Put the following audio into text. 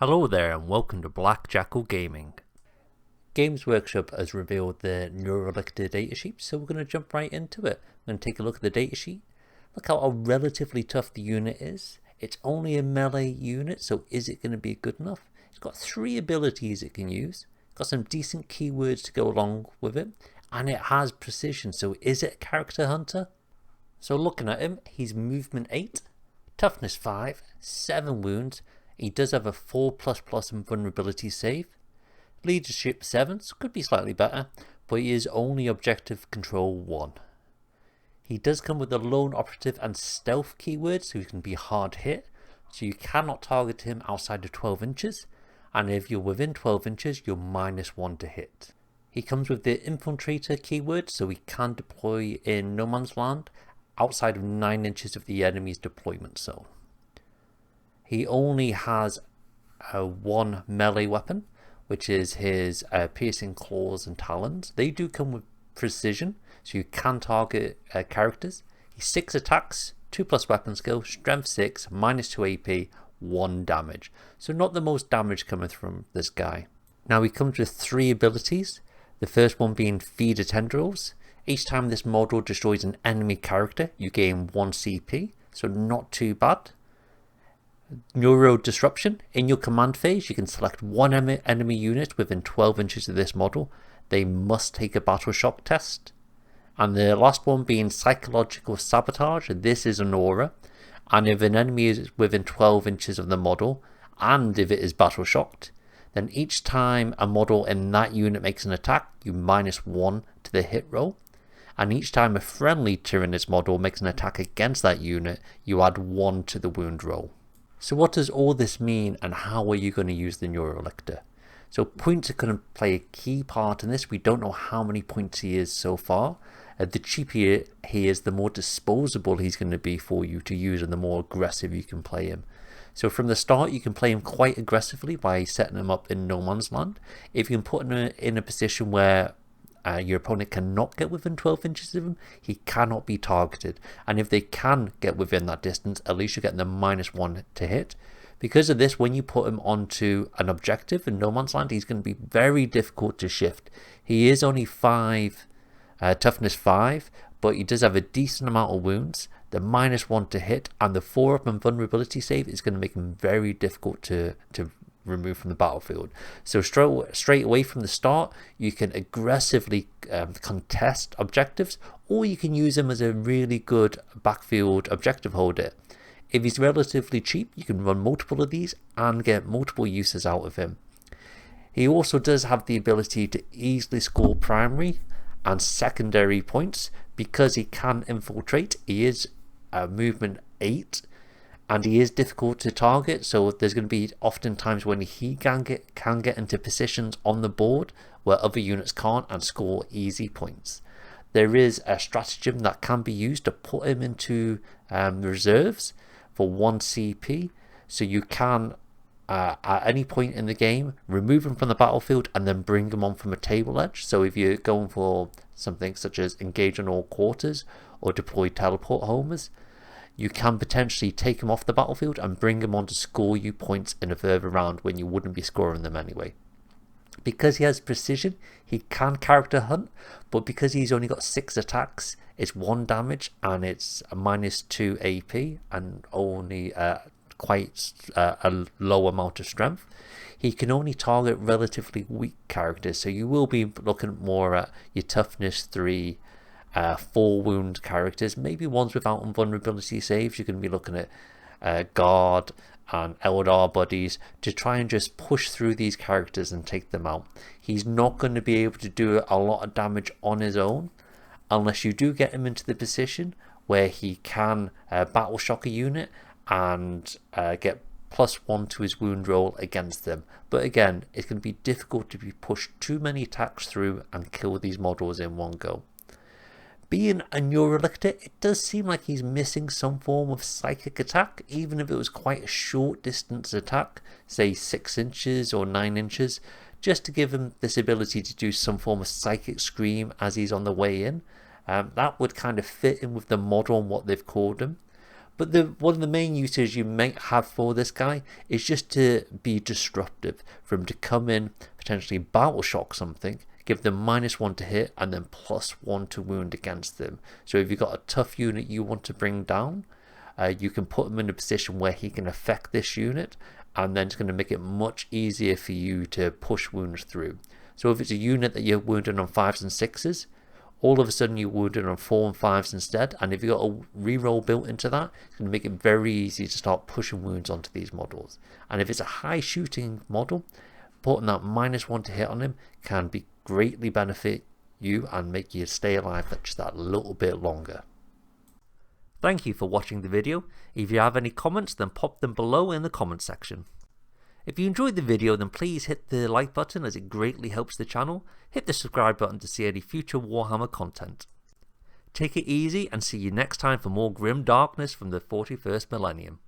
Hello there and welcome to Black Jackal Gaming. Games Workshop has revealed the Neurolictor datasheet, so we're going to jump right into it. We're going to take a look at the datasheet. Look how relatively tough the unit is. It's only a melee unit, so is it going to be good enough? It's got 3 abilities it can use. It's got some decent keywords to go along with it, and it has precision, so is it a character hunter? So looking at him, he's movement 8, toughness 5, 7 wounds. He does have a 4++ in vulnerability save. Leadership 7, so could be slightly better, but he is only objective control 1. He does come with a lone operative and stealth keywords, so he can be hard hit, so you cannot target him outside of 12 inches, and if you're within 12 inches, you're -1 to hit. He comes with the infiltrator keyword, so he can deploy in no man's land outside of 9 inches of the enemy's deployment zone. He only has one melee weapon, which is his piercing claws and talons. They do come with precision, so you can target characters. He's 6 attacks, 2+ weapon skill, strength 6, -2 AP, 1 damage. So not the most damage coming from this guy. Now he comes with 3 abilities. The first one being Feeder Tendrils. Each time this model destroys an enemy character, you gain 1 CP, so not too bad. Neuro Disruption. In your command phase, you can select one enemy unit within 12 inches of this model. They must take a battle shock test. And the last one being Psychological Sabotage. This is an aura, and if an enemy is within 12 inches of the model, and if it is battle shocked, then each time a model in that unit makes an attack, you -1 to the hit roll. And each time a friendly Tyranids model makes an attack against that unit, you add 1 to the wound roll. So what does all this mean, and how are you going to use the Neurolictor? So points are going to play a key part in this. We don't know how many points he is so far. The cheaper he is, the more disposable he's going to be for you to use, and the more aggressive you can play him. So from the start, you can play him quite aggressively by setting him up in no man's land. If you can put him in a position where your opponent cannot get within 12 inches of him, he cannot be targeted. And if they can get within that distance, at least you're getting them -1 to hit. Because of this, when you put him onto an objective in no man's land, he's going to be very difficult to shift. He is only 5, toughness 5, but he does have a decent amount of wounds. The -1 to hit and the 4-up and vulnerability save is going to make him very difficult to remove from the battlefield. So straight away from the start, you can aggressively contest objectives, or you can use him as a really good backfield objective holder. If he's relatively cheap, you can run multiple of these and get multiple uses out of him. He also does have the ability to easily score primary and secondary points because he can infiltrate. He is movement 8, and he is difficult to target, so there's going to be often times when he can get into positions on the board where other units can't and score easy points. There is a stratagem that can be used to put him into reserves for 1 CP, so you can at any point in the game remove him from the battlefield and then bring him on from a table edge. So if you're going for something such as engage on all quarters or deploy teleport homers, you can potentially take him off the battlefield and bring him on to score you points in a further round when you wouldn't be scoring them anyway. Because he has precision, he can character hunt, but because he's only got 6 attacks, it's 1 damage and it's a -2 AP and only quite a low amount of strength. He can only target relatively weak characters, so you will be looking more at your toughness 3, 4 wound characters, maybe ones without invulnerability saves. You can be looking at guard and Eldar buddies to try and just push through these characters and take them out. He's not going to be able to do a lot of damage on his own unless you do get him into the position where he can battle shock a unit and get +1 to his wound roll against them. But again, it's going to be difficult to be pushed too many attacks through and kill these models in one go. Being a Neurolictor, it does seem like he's missing some form of psychic attack, even if it was quite a short distance attack, say 6 inches or 9 inches, just to give him this ability to do some form of psychic scream as he's on the way in. That would kind of fit in with the model and what they've called him. But one of the main uses you might have for this guy is just to be disruptive, for him to come in, potentially battle shock something, give them -1 to hit and then +1 to wound against them. So if you've got a tough unit you want to bring down, you can put him in a position where he can affect this unit, and then it's going to make it much easier for you to push wounds through. So if it's a unit that you're wounded on 5s and 6s, all of a sudden you're wounded on 4 and 5s instead, and if you've got a reroll built into that, it's going to make it very easy to start pushing wounds onto these models. And if it's a high shooting model, putting that -1 to hit on him can be greatly benefit you and make you stay alive just that little bit longer. Thank you for watching the video. If you have any comments, then pop them below in the comment section. If you enjoyed the video, then please hit the like button, as it greatly helps the channel. Hit the subscribe button to see any future Warhammer content. Take it easy and see you next time for more grim darkness from the 41st millennium.